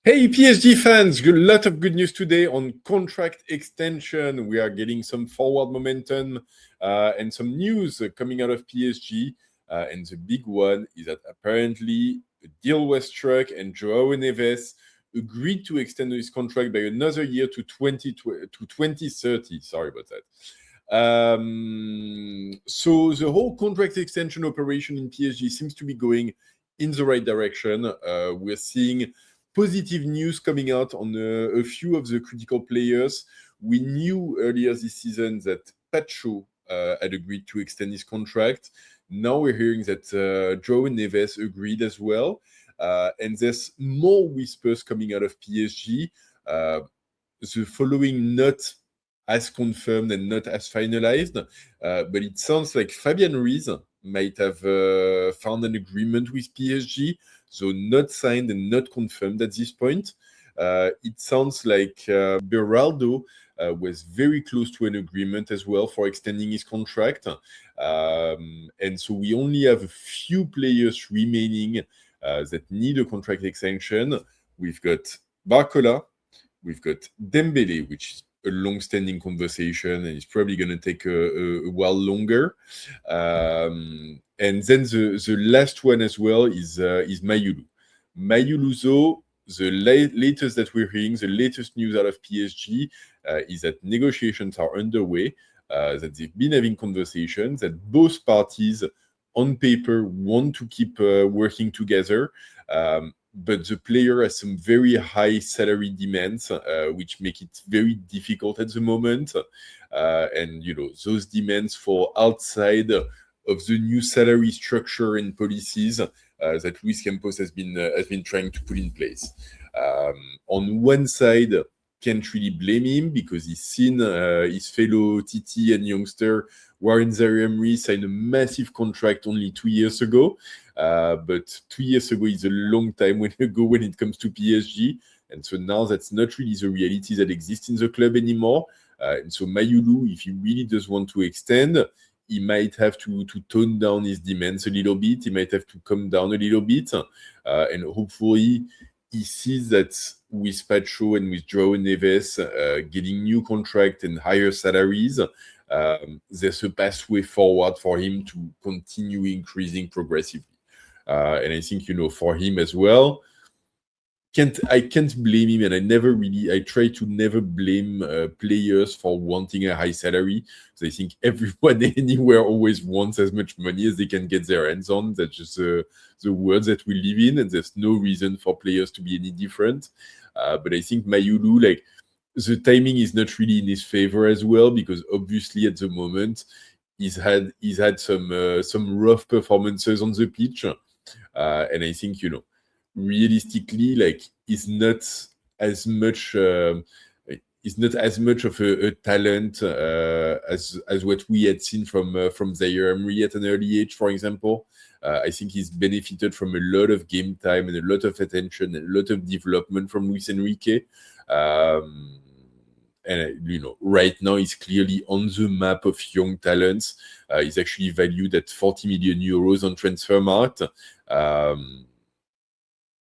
Hey, PSG fans, a lot of good news today on contract extension. We are getting some forward momentum and some news coming out of PSG. And the big one is that apparently a deal was struck and Joao Neves agreed to extend his contract by another year to 2030. Sorry about that. So the whole contract extension operation in PSG seems to be going in the right direction. We're seeing positive news coming out on a few of the critical players. We knew earlier this season that Pacho had agreed to extend his contract. Now we're hearing that João Neves agreed as well. And there's more whispers coming out of PSG. The following not as confirmed and not as finalized, but it sounds like Fabián Ruiz might have found an agreement with PSG, so not signed and not confirmed at this point. It sounds like Beraldo was very close to an agreement as well for extending his contract. And so we only have a few players remaining that need a contract extension. We've got Barcola, we've got Dembele, which is a long-standing conversation and it's probably going to take a while longer. And then the last one as well is Mayulu. Mayulu, though, the latest that we're hearing, the latest news out of PSG is that negotiations are underway, that they've been having conversations, that both parties on paper want to keep working together. But the player has some very high salary demands, which make it very difficult at the moment. And, those demands fall outside of the new salary structure and policies that Luis Campos has been trying to put in place. On one side, can't really blame him because he's seen his fellow TT and youngster Warren Zaire signed a massive contract only 2 years ago. But 2 years ago is a long time ago when it comes to PSG. And so now that's not really the reality that exists in the club anymore. And so Mayulu, if he really does want to extend, he might have to tone down his demands a little bit. He might have to come down a little bit. And hopefully he sees that with Pacho and with Joao Neves getting new contract and higher salaries, there's a pathway forward for him to continue increasing progressively. And I think, for him as well, I can't blame him, and I try to never blame players for wanting a high salary. So I think everyone anywhere always wants as much money as they can get their hands on. That's just the world that we live in, and there's no reason for players to be any different. But I think Mayulu, the timing is not really in his favor as well, because obviously at the moment he's had some rough performances on the pitch, and I think realistically, he's not as much of a talent as what we had seen from Zaire Emery at an early age, for example. I think he's benefited from a lot of game time and a lot of attention and a lot of development from Luis Enrique. And right now he's clearly on the map of young talents. He's actually valued at 40 million euros on Transfermarkt.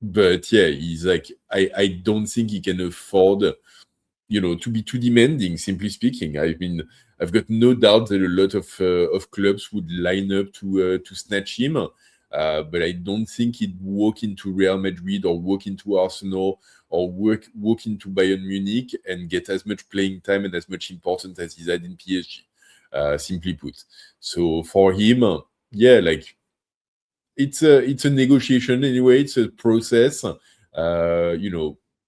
But yeah, he's I don't think he can afford, to be too demanding. Simply speaking, I've got no doubt that a lot of clubs would line up to snatch him. But I don't think he'd walk into Real Madrid or walk into Arsenal or walk into Bayern Munich and get as much playing time and as much importance as he's had in PSG, simply put. So for him, it's a negotiation anyway. It's a process.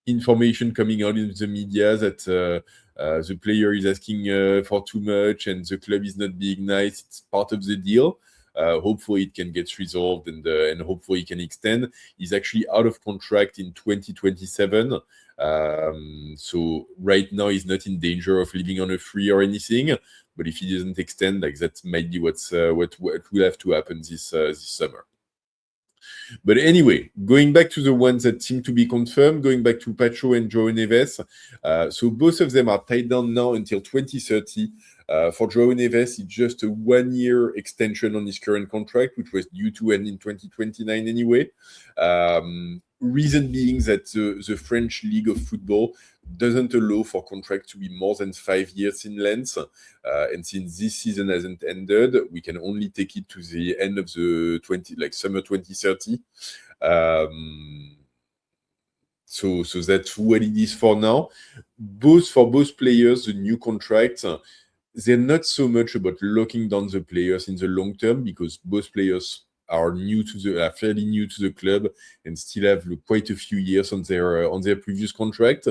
Information coming out in the media that the player is asking for too much and the club is not being nice. It's part of the deal. Hopefully it can get resolved and hopefully he can extend. He's actually out of contract in 2027. So right now he's not in danger of living on a free or anything. But if he doesn't extend, that might be what will have to happen this summer. But anyway, going back to the ones that seem to be confirmed, going back to Pacho and João Neves. So both of them are tied down now until 2030. For João Neves, it's just a 1-year extension on his current contract, which was due to end in 2029 anyway. reason being that the French League of Football doesn't allow for contracts to be more than 5 years in length. And since this season hasn't ended, we can only take it to the end of the summer 2030. So that's what it is for now. For both players, the new contracts, they're not so much about locking down the players in the long term, because both players are fairly new to the club and still have quite a few years on their previous contract.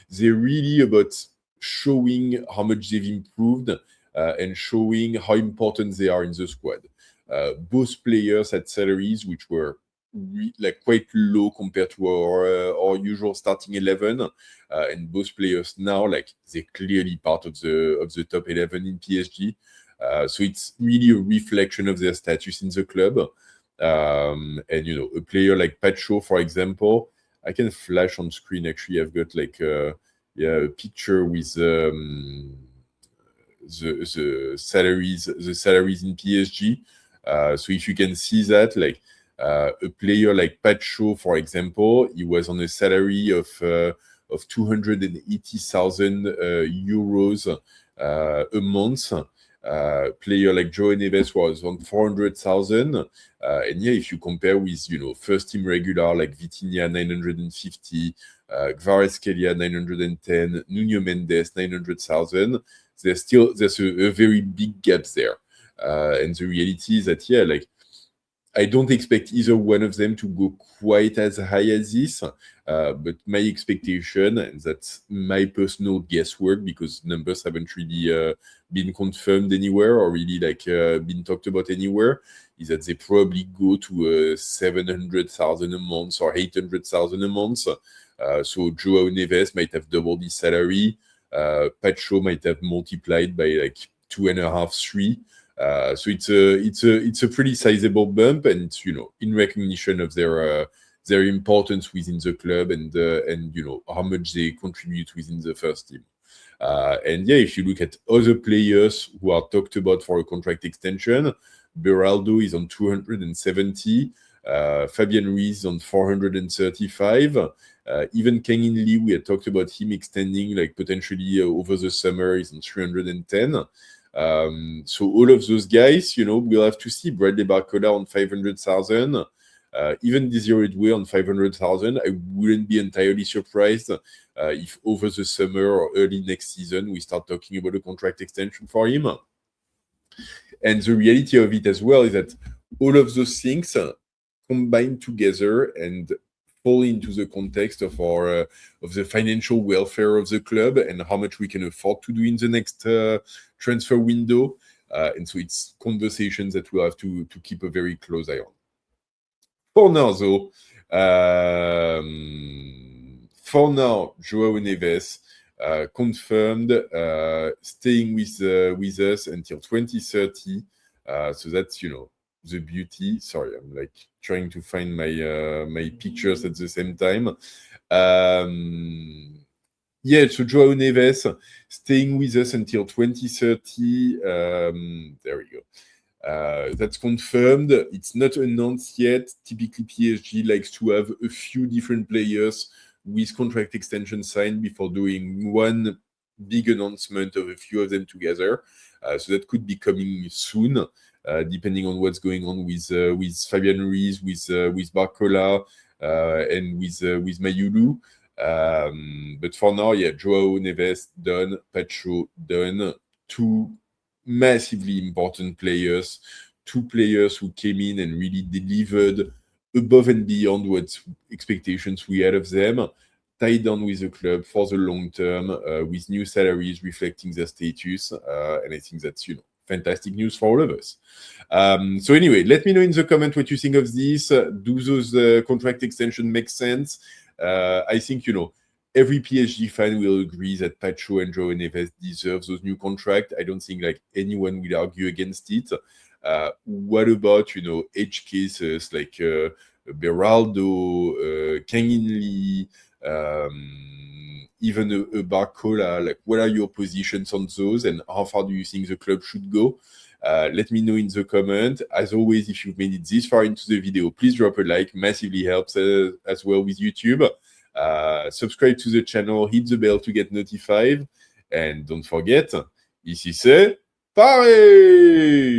They're really about showing how much they've improved and showing how important they are in the squad. Both players had salaries which were quite low compared to our usual starting 11, and both players now they're clearly part of the top 11 in PSG. So it's really a reflection of their status in the club. And a player like Pacho, for example, I can flash on screen. Actually, I've got a picture with the salaries in PSG. So if you can see that, a player like Pacho, for example, he was on a salary of 280,000 euros a month. Player like Joao Neves was on 400,000. And if you compare with first team regular like Vitinha 950, Kvaratskhelia 910, Nuno Mendes 900,000, there's a very big gap there. And the reality is that I don't expect either one of them to go quite as high as this, but my expectation, and that's my personal guesswork because numbers haven't really been confirmed anywhere or really been talked about anywhere, is that they probably go to 700,000 a month or 800,000 a month. So Joao Neves might have doubled his salary. Pacho might have multiplied by 2.5, 3. So it's a pretty sizable bump, and it's in recognition of their importance within the club and how much they contribute within the first team. And if you look at other players who are talked about for a contract extension, Beraldo is on 270, Fabián Ruiz on 435. Even Kangin Lee, we had talked about him extending potentially over the summer, is on 310. So all of those guys, we'll have to see. Bradley Barcola on 500,000, even Desiree Doué on 500,000. I wouldn't be entirely surprised if over the summer or early next season we start talking about a contract extension for him. And the reality of it as well is that all of those things combine together and fall into the context of the financial welfare of the club and how much we can afford to do in the next transfer window. And so it's conversations that we'll have to keep a very close eye on. For now, though, Joao Neves confirmed staying with us until 2030. So that's the beauty. Sorry, I'm trying to find my pictures at the same time. So Joao Neves staying with us until 2030. There we go. That's confirmed. It's not announced yet. Typically, PSG likes to have a few different players with contract extension signed before doing one big announcement of a few of them together. So that could be coming soon. Depending on what's going on with Fabián Ruiz, with Barcola, and with Mayulu. But for now, Joao Neves done, Pacho done. Two massively important players, two players who came in and really delivered above and beyond what expectations we had of them, tied down with the club for the long term, with new salaries reflecting their status, and I think that's fantastic news for all of us. So anyway, let me know in the comment what you think of this. Do those contract extension make sense? I think every PSG fan will agree that Pacho and Joao Neves deserve those new contracts. I don't think anyone will argue against it. What about edge cases like Beraldo, Kangin Lee, even a Barcola? What are your positions on those, and how far do you think the club should go? Let me know in the comment. As always, if you've made it this far into the video, please drop a like. Massively helps as well with YouTube. Subscribe to the channel, hit the bell to get notified. And don't forget, ici c'est Paris!